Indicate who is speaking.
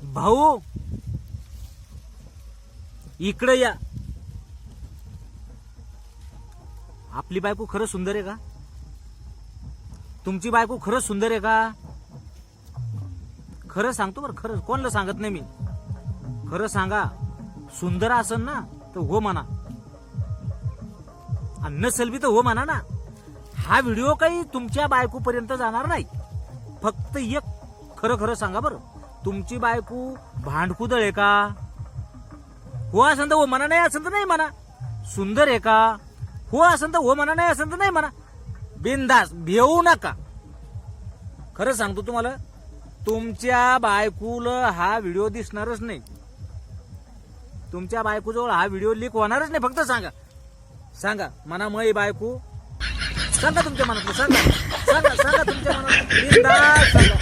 Speaker 1: भाऊ इकडे या. आपली बायको खरंच सुंदर आहे का? तुमची बायको खरंच सुंदर आहे का? खरं सांगतो बरं, खरं कोणाला सांगत नाही मी. खरं सांगा. सुंदर असेल ना तर हो म्हणा, आणि नसेल बी तर हो म्हणा ना. हा व्हिडिओ काही तुमच्या बायकोपर्यंत जाणार नाही. फक्त एक खरं खरं सांगा बरं, तुमची बायको भांडकुदळ आहे का? हो असेल तर हो म्हणा, नाही असेल तर नाही म्हणा. सुंदर आहे का? हो असेल तर हो म्हणा, नाही असेल तर नाही म्हणा. बिनधास्त भिवू नका. खरं सांगतो तुम्हाला, तुमच्या बायकोला हा व्हिडिओ दिसणारच नाही. तुमच्या बायकोजवळ हा व्हिडिओ लीक होणारच नाही. फक्त सांगा, सांगा म्हणा मै बायको. सांगा तुमच्या मनातलं, सांगा सांगा सांगा तुमच्या मनातलं. बिनधास्त सांगा.